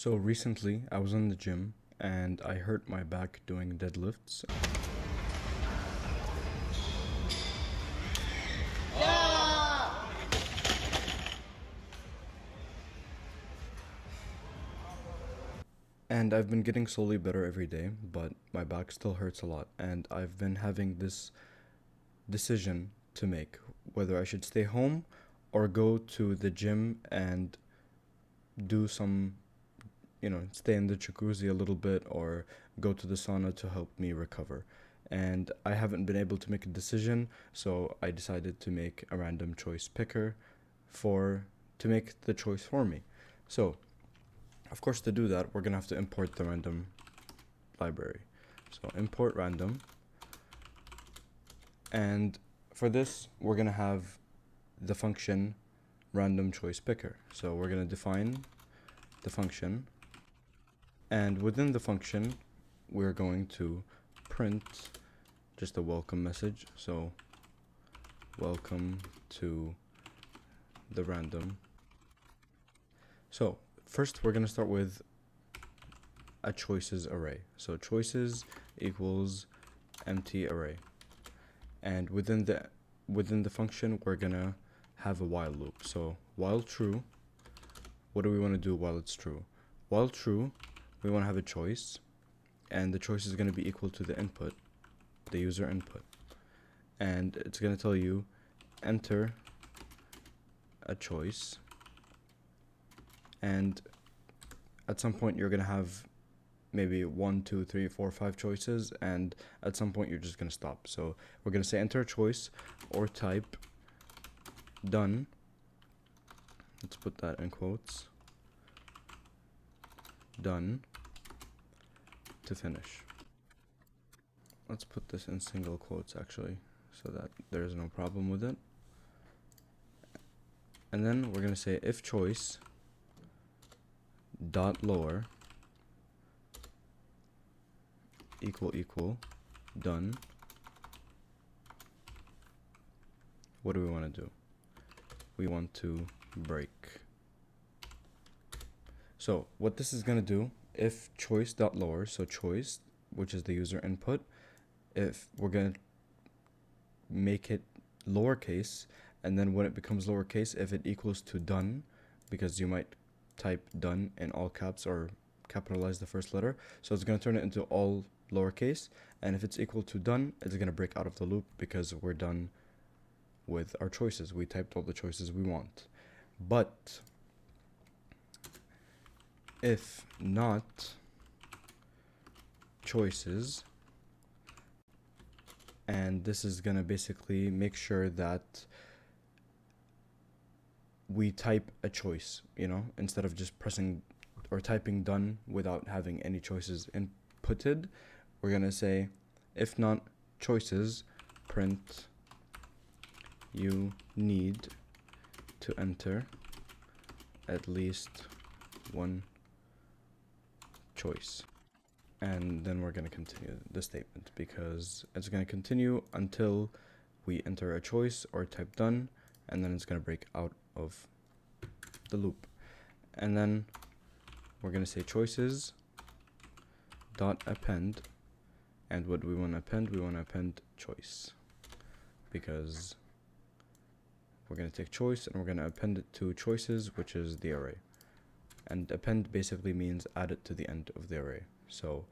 So recently, I was in the gym and I hurt my back doing deadlifts. And I've been getting slowly better every day, but my back still hurts a lot. And I've been having this decision to make whether I should stay home or go to the gym and do some, stay in the jacuzzi a little bit or go to the sauna to help me recover. And I haven't been able to make a decision, so I decided to make a random choice picker for to make the choice for me. So, of course, to do that, we're gonna have to import the random library. So import random, and for this, we're gonna have the function random choice picker. So we're gonna define the function, and within the function, we're going to print just a welcome message. So welcome to the random. So first, we're gonna start with a choices array. So choices equals empty array, and within the function, we're gonna have a while loop. So while true, what do we want to do while it's true? While true, we want to have a choice, and the choice is going to be equal to the input, the user input, and it's going to tell you enter a choice, and at some point you're going to have maybe 1, 2, 3, 4, 5 choices, and at some point you're just going to stop. So we're going to say enter a choice or type done. Let's put that in quotes. Done to finish. Let's put this in single quotes actually, so that there's no problem with it. And then we're gonna say if choice dot lower equal done. What do we want to do? We want to break. So what this is going to do, if choice dot lower, so choice, which is the user input, if we're going to make it lowercase, and then when it becomes lowercase, if it equals to done, because you might type done in all caps or capitalize the first letter, so it's going to turn it into all lowercase, and if it's equal to done, it's going to break out of the loop because we're done with our choices. We typed all the choices we want. But if not choices, and this is gonna basically make sure that we type a choice, instead of just pressing or typing done without having any choices inputted, we're gonna say if not choices, print you need to enter at least one choice. And then we're going to continue the statement because it's going to continue until we enter a choice or type done, and then it's going to break out of the loop. And then we're going to say choices dot append, and what do we want to append? We want to append choice, because we're going to take choice and we're going to append it to choices, which is the array. And append basically means add it to the end of the array. So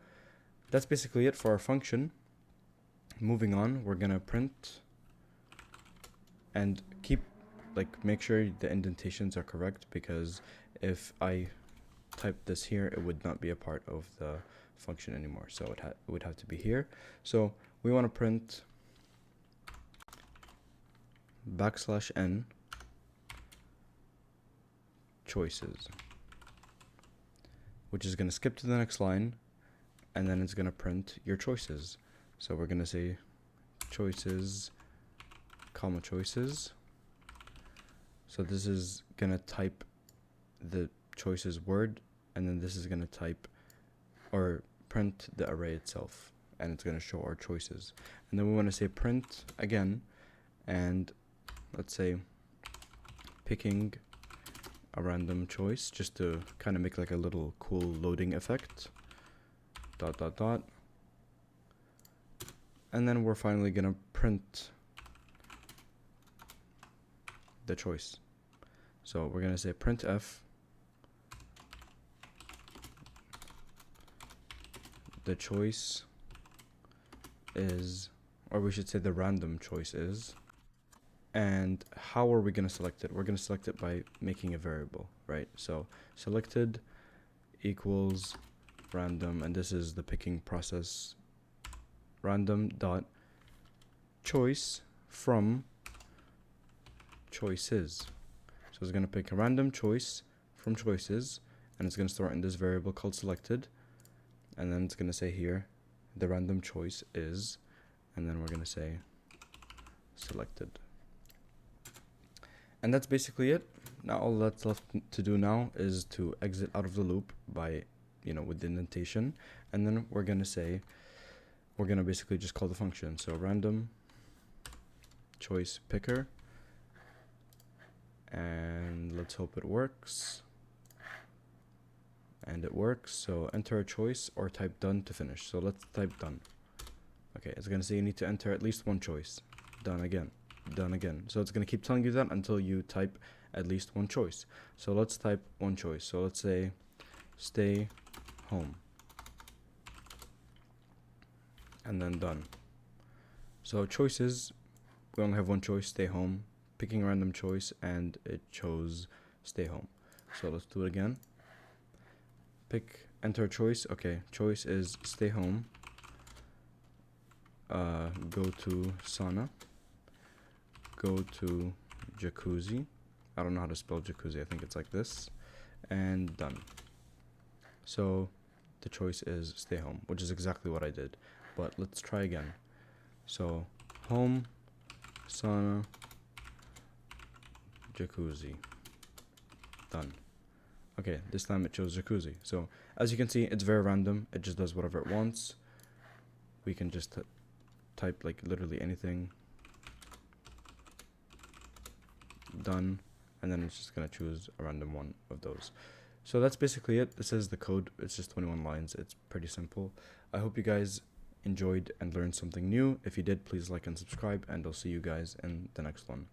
that's basically it for our function. Moving on, we're gonna print and make sure the indentations are correct, because if I type this here, it would not be a part of the function anymore. So it would have to be here. So we want to print \n choices, which is going to skip to the next line, and then it's going to print your choices. So we're going to say choices, comma choices. So this is going to type the choices word, and then this is going to type or print the array itself, and it's going to show our choices. And then we want to say print again, and let's say picking a random choice just to kind of make like a little cool loading effect. ... And then we're finally gonna print the choice. So we're gonna say printf the choice is, or we should say the random choice is. And how are we going to select it? We're going to select it by making a variable, right? So selected equals random, and this is the picking process, random dot choice from choices. So it's going to pick a random choice from choices, and it's going to store it in this variable called selected, and then it's going to say here the random choice is, and then we're going to say selected. And that's basically it. Now all that's left to do now is to exit out of the loop by, with the indentation, and then we're going to say, we're going to basically just call the function. So random choice picker, and let's hope it works. And it works. So enter a choice or type done to finish. So let's type done. Okay, it's going to say you need to enter at least one choice. Done again. Done again. So it's going to keep telling you that until you type at least one choice. So let's type one choice. So let's say stay home. And then done. So choices, we only have one choice, stay home. Picking a random choice, and it chose stay home. So let's do it again. Pick, enter a choice. Okay, choice is stay home. Go to sauna. Go to jacuzzi. I don't know how to spell jacuzzi. I think it's like this. And done. So the choice is stay home, which is exactly what I did. But let's try again. So home, sauna, jacuzzi. Done. Okay, this time it chose jacuzzi. So as you can see, it's very random. It just does whatever it wants. We can just type like literally anything. Done. And then it's just going to choose a random one of those. So that's basically it. This is the code. It's just 21 lines. It's pretty simple. I hope you guys enjoyed and learned something new. If you did, please like and subscribe, and I'll see you guys in the next one.